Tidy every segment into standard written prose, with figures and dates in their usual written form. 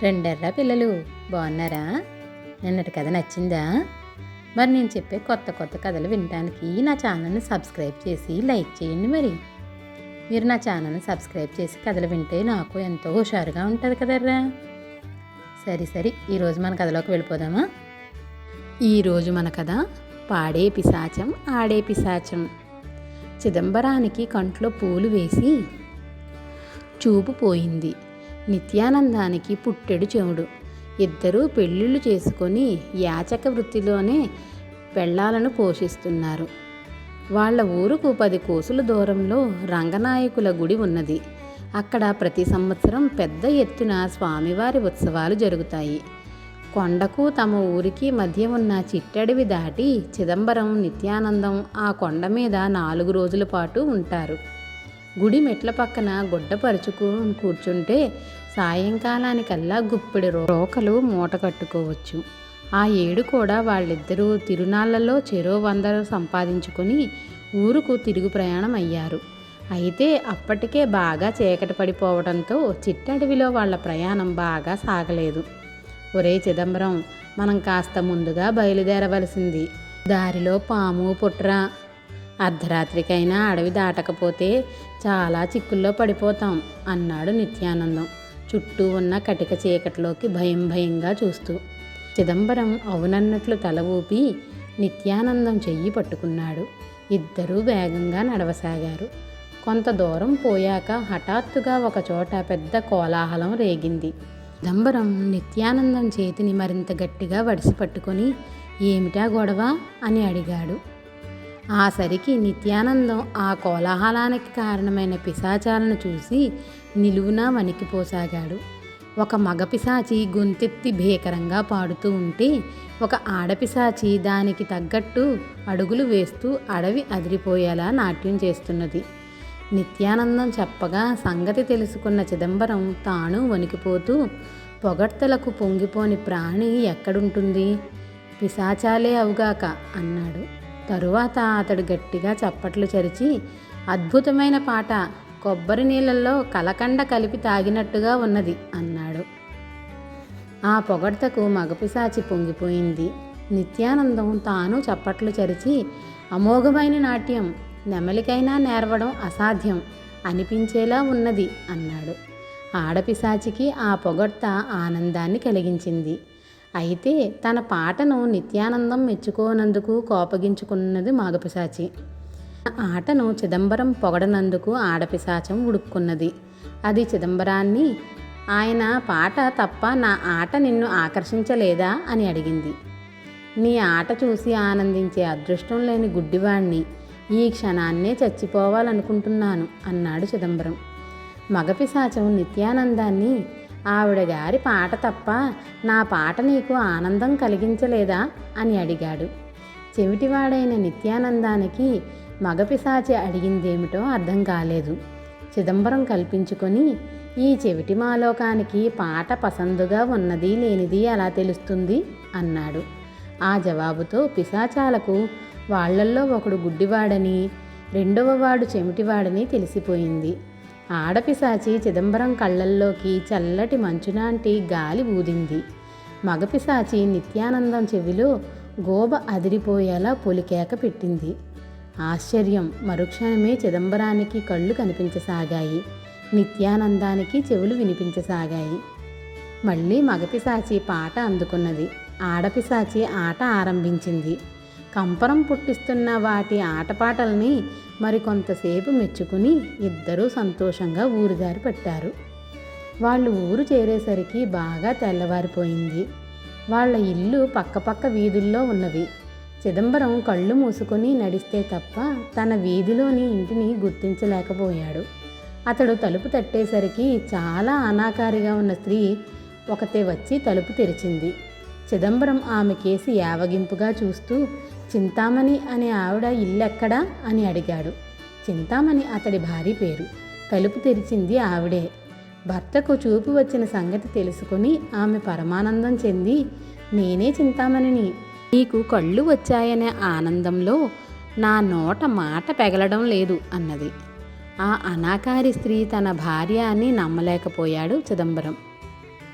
రెండెర్ర పిల్లలు బాగున్నారా? నిన్నటి కథ నచ్చిందా? మరి నేను చెప్పే కొత్త కొత్త కథలు వినడానికి నా ఛానల్ని సబ్స్క్రైబ్ చేసి లైక్ చేయండి. మరి మీరు నా ఛానల్ని సబ్స్క్రైబ్ చేసి కథలు వింటే నాకు ఎంతో హుషారుగా ఉంటుంది కదర్రా. సరే ఈరోజు మన కథలోకి వెళ్ళిపోదామా? ఈరోజు మన కథ పాడే పిశాచం ఆడే పిశాచం. చిదంబరానికి కంట్లో పూలు వేసి చూపు పోయింది. నిత్యానందానికి పుట్టెడు చెవుడు. ఇద్దరూ పెళ్ళిళ్ళు చేసుకొని యాచక వృత్తిలోనే పెళ్ళాలను పోషిస్తున్నారు. వాళ్ళ ఊరుకు 10 కోసుల దూరంలో రంగనాయకుల గుడి ఉన్నది. అక్కడ ప్రతి సంవత్సరం పెద్ద ఎత్తున స్వామివారి ఉత్సవాలు జరుగుతాయి. కొండకు తమ ఊరికి మధ్య ఉన్న చిట్టడివి దాటి చిదంబరం, నిత్యానందం ఆ కొండ మీద 4 రోజుల పాటు ఉంటారు. గుడి మెట్ల పక్కన గుడ్డ పరుచుకుని కూర్చుంటే సాయంకాలానికల్లా గుప్పెడు రోకలు మూట కట్టుకోవచ్చు. ఆ ఏడు కూడా వాళ్ళిద్దరూ తిరునాళ్లలో చెరో 100 సంపాదించుకొని ఊరుకు తిరుగు ప్రయాణం అయ్యారు. అయితే అప్పటికే బాగా చీకటి పడిపోవడంతో చిట్టడవిలో వాళ్ళ ప్రయాణం బాగా సాగలేదు. ఒరే చిదంబరం, మనం కాస్త ముందుగా బయలుదేరవలసింది. దారిలో పాము పుట్రా, అర్ధరాత్రికైనా అడవి దాటకపోతే చాలా చిక్కుల్లో పడిపోతాం అన్నాడు నిత్యానందం చుట్టూ ఉన్న కటిక చీకటిలోకి భయంగా చూస్తూ. చిదంబరం అవునన్నట్లు తల ఊపి నిత్యానందం చెయ్యి పట్టుకున్నాడు. ఇద్దరూ వేగంగా నడవసాగారు. కొంత దూరం పోయాక హఠాత్తుగా ఒకచోట పెద్ద కోలాహలం రేగింది. చిదంబరం నిత్యానందం చేతిని మరింత గట్టిగా వడిసి పట్టుకొని ఏమిటా గొడవ అని అడిగాడు. ఆ సరికి నిత్యానందం ఆ కోలాహలానికి కారణమైన పిశాచాలను చూసి నిలువునా వణికిపోసాగాడు. ఒక మగ పిశాచి గొంతెత్తి భీకరంగా పాడుతూ ఉంటే ఒక ఆడపిశాచి దానికి తగ్గట్టు అడుగులు వేస్తూ అడవి అదిరిపోయేలా నాట్యం చేస్తున్నది. నిత్యానందం చెప్పగా సంగతి తెలుసుకున్న చిదంబరం తాను వణికిపోతూ, పొగడ్తలకు పొంగిపోని ప్రాణి ఎక్కడుంటుంది, పిశాచాలే అవుగాక అన్నాడు. తరువాత అతడు గట్టిగా చప్పట్లు చరిచి, అద్భుతమైన పాట, కొబ్బరి నీళ్ళల్లో కలకండ కలిపి తాగినట్టుగా ఉన్నది అన్నాడు. ఆ పొగడ్తకు మగపిశాచి పొంగిపోయింది. నిత్యానందం తాను చప్పట్లు చరిచి, అమోఘమైన నాట్యం, నెమలికైనా నేర్వడం అసాధ్యం అనిపించేలా ఉన్నది అన్నాడు. ఆడపిశాచికి ఆ పొగడ్త ఆనందాన్ని కలిగించింది. అయితే తన పాటను నిత్యానందం మెచ్చుకోనందుకు కోపగించుకున్నది మగపిశాచి. ఆటను చిదంబరం పొగడనందుకు ఆడపిశాచం ఉడుక్కున్నది. అది చిదంబరాన్ని, ఆయన పాట తప్ప నా ఆట నిన్ను ఆకర్షించలేదా అని అడిగింది. నీ ఆట చూసి ఆనందించే అదృష్టం లేని గుడ్డివాణ్ణి, ఈ క్షణాన్నే చచ్చిపోవాలనుకుంటున్నాను అన్నాడు చిదంబరం. మగపిశాచం నిత్యానందాన్ని, ఆవిడ గారి పాట తప్ప నా పాట నీకు ఆనందం కలిగించలేదా అని అడిగాడు. చెవిటివాడైన నిత్యానందానికి మగపిశాచి అడిగిందేమిటో అర్థం కాలేదు. చిదంబరం కల్పించుకొని, ఈ చెవిటి మాలోకానికి పాట పసందుగా ఉన్నది లేనిది ఎలా తెలుస్తుంది అన్నాడు. ఆ జవాబుతో పిశాచాలకు వాళ్లల్లో ఒకడు గుడ్డివాడని, రెండవవాడు చెమిటివాడని తెలిసిపోయింది. ఆడపిశాచి చిదంబరం కళ్ళల్లోకి చల్లటి మంచులాంటి గాలి ఊదింది. మగపిశాచి నిత్యానందం చెవిలో గోబ అదిరిపోయేలా పొలికేక పెట్టింది. ఆశ్చర్యం! మరుక్షణమే చిదంబరానికి కళ్ళు కనిపించసాగాయి, నిత్యానందానికి చెవులు వినిపించసాగాయి. మళ్ళీ మగపిశాచి పాట అందుకున్నది. ఆడపిశాచి ఆట ఆరంభించింది. కంపరం పుట్టిస్తున్న వాటి ఆటపాటల్ని మరికొంతసేపు మెచ్చుకుని ఇద్దరూ సంతోషంగా ఊరిదారి పట్టారు. వాళ్ళు ఊరు చేరేసరికి బాగా తెల్లవారిపోయింది. వాళ్ళ ఇల్లు పక్కపక్క వీధుల్లో ఉన్నవి. చిదంబరం కళ్ళు మూసుకొని నడిస్తే తప్ప తన వీధిలోని ఇంటిని గుర్తించలేకపోయాడు. అతడు తలుపు తట్టేసరికి చాలా అనాకారిగా ఉన్న స్త్రీ ఒకతే వచ్చి తలుపు తెరిచింది. చిదంబరం ఆమె కేసి యావగింపుగా చూస్తూ, చింతామణి అనే ఆవిడ ఇల్లెక్కడా అని అడిగాడు. చింతామణి అతడి భార్య పేరు. తలుపు తెరిచింది ఆవిడే. భర్తకు చూపు వచ్చిన సంగతి తెలుసుకొని ఆమె పరమానందం చెంది, నేనే చింతామణిని, నీకు కళ్ళు వచ్చాయనే ఆనందంలో నా నోట మాట పెగలడం లేదు అన్నది. ఆ అనాకారి స్త్రీ తన భార్య అని నమ్మలేకపోయాడు చిదంబరం.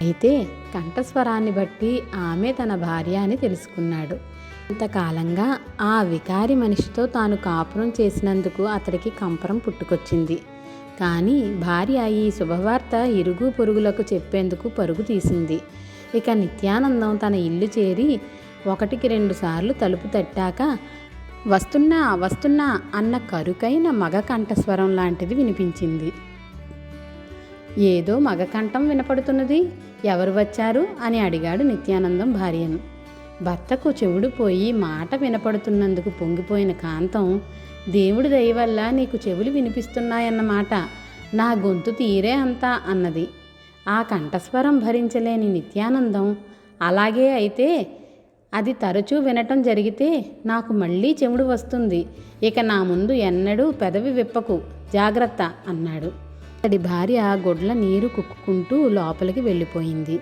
అయితే కంఠస్వరాన్ని బట్టి ఆమె తన భార్య అని తెలుసుకున్నాడు. ఇంతకాలంగా ఆ వికారి మనిషితో తాను కాపురం చేసినందుకు అతడికి కంపరం పుట్టుకొచ్చింది. కానీ భార్య ఈ శుభవార్త ఇరుగు పొరుగులకు చెప్పేందుకు పరుగు తీసింది. ఇక నిత్యానందం తన ఇల్లు చేరి 1-2 సార్లు తలుపు తట్టాక వస్తున్నా వస్తున్నా అన్న కరుకైన మగ కంఠస్వరం లాంటిది వినిపించింది. ఏదో మగ కంఠం వినపడుతున్నది, ఎవరు వచ్చారు అని అడిగాడు నిత్యానందం భార్యను. భర్తకు చెవుడు పోయి మాట వినపడుతున్నందుకు పొంగిపోయిన కాంతం, దేవుడి దయ వల్ల నీకు చెవులు వినిపిస్తున్నాయన్నమాట, నా గొంతు తీరే అంతా అన్నది. ఆ కంఠస్వరం భరించలేని నిత్యానందం, అలాగే అయితే అది తరచూ వినటం జరిగితే నాకు మళ్ళీ చెవుడు వస్తుంది, ఇక నా ముందు ఎన్నడూ పెదవి విప్పకు, జాగ్రత్త అన్నాడు. అతడి భార్య గొడ్ల నీరు కుక్కుకుంటూ లోపలికి వెళ్ళిపోయింది.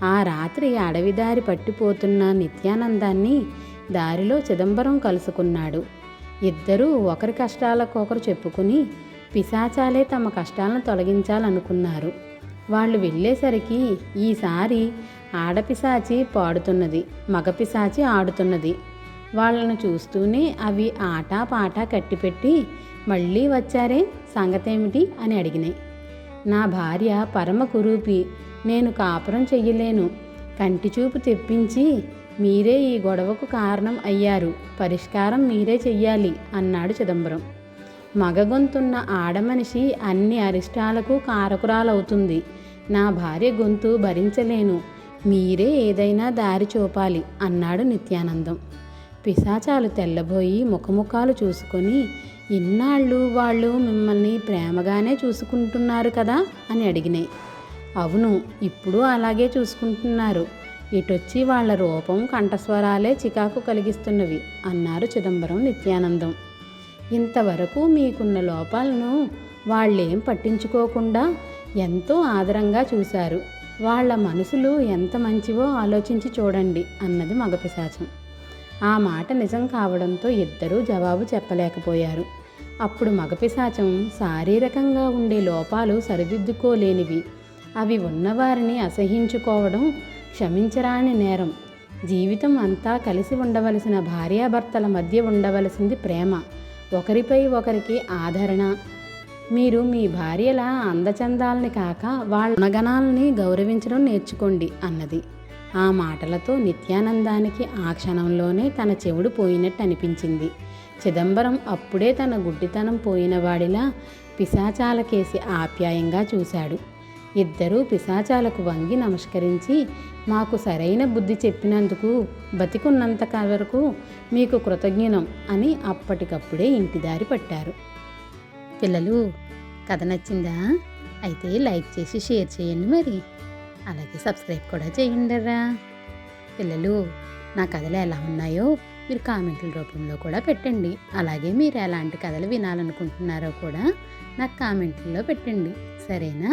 ఆ రాత్రి అడవిదారి పట్టిపోతున్న నిత్యానందాన్ని దారిలో చిదంబరం కలుసుకున్నాడు. ఇద్దరూ ఒకరి కష్టాలకొకరు చెప్పుకుని పిశాచాలే తమ కష్టాలను తొలగించాలనుకున్నారు. వాళ్ళు వెళ్ళేసరికి ఈసారి ఆడపిశాచి పాడుతున్నది, మగపిశాచి ఆడుతున్నది. వాళ్ళను చూస్తూనే అవి ఆటా పాటా కట్టిపెట్టి, మళ్ళీ వచ్చారే, సంగతేమిటి అని అడిగినాయి. నా భార్య పరమ కురూపి, నేను కాపురం చెయ్యలేను, కంటిచూపు తెప్పించి మీరే ఈ గొడవకు కారణం అయ్యారు, పరిష్కారం మీరే చెయ్యాలి అన్నాడు చిదంబరం. మగగొంతున్న ఆడమనిషి అన్ని అరిష్టాలకు కారకురాలవుతుంది. నా భార్య గొంతు భరించలేను, మీరే ఏదైనా దారి చూపాలి అన్నాడు నిత్యానందం. పిశాచాలు తెల్లబోయి ముఖముఖాలు చూసుకొని, ఇన్నాళ్ళు వాళ్ళు మిమ్మల్ని ప్రేమగానే చూసుకుంటున్నారు కదా అని అడిగినాయి. అవును, ఇప్పుడు అలాగే చూసుకుంటున్నారు, ఇటొచ్చి వాళ్ళ రూపం కంఠస్వరాలే చికాకు కలిగిస్తున్నవి అన్నారు చిదంబరం నిత్యానందం. ఇంతవరకు మీకున్న లోపాలను వాళ్ళేం పట్టించుకోకుండా ఎంతో ఆదరంగా చూశారు, వాళ్ళ మనసులు ఎంత మంచివో ఆలోచించి చూడండి అన్నది మగపిశాచం. ఆ మాట నిజం కావడంతో ఇద్దరూ జవాబు చెప్పలేకపోయారు. అప్పుడు మగపిశాచం, శారీరకంగా ఉండే లోపాలు సరిదిద్దుకోలేనివి, అవి ఉన్నవారిని అసహించుకోవడం క్షమించరాని నేరం. జీవితం అంతా కలిసి ఉండవలసిన భార్యాభర్తల మధ్య ఉండవలసింది ప్రేమ, ఒకరిపై ఒకరికి ఆదరణ. మీరు మీ భార్యల అందచందాలని కాక వాళ్ళ గుణగణాలని గౌరవించడం నేర్చుకోండి అన్నది. ఆ మాటలతో నిత్యానందానికి ఆ క్షణంలోనే తన చెవుడు పోయినట్టు అనిపించింది. చిదంబరం అప్పుడే తన గుడ్డితనం పోయినవాడిలా పిశాచాలకేసి ఆప్యాయంగా చూశాడు. ఇద్దరూ పిశాచాలకు వంగి నమస్కరించి, మాకు సరైన బుద్ధి చెప్పినందుకు బతికున్నంత వరకు మీకు కృతజ్ఞనం అని అప్పటికప్పుడే ఇంటిదారి పట్టారు. పిల్లలు, కథ నచ్చిందా? అయితే లైక్ చేసి షేర్ చేయండి, మరి అలాగే సబ్స్క్రైబ్ కూడా చేయండిరా. పిల్లలు, నా కథలు ఎలా ఉన్నాయో మీరు కామెంట్ల రూపంలో కూడా పెట్టండి. అలాగే మీరు ఎలాంటి కథలు వినాలనుకుంటున్నారో కూడా నాకు కామెంట్లలో పెట్టండి, సరేనా?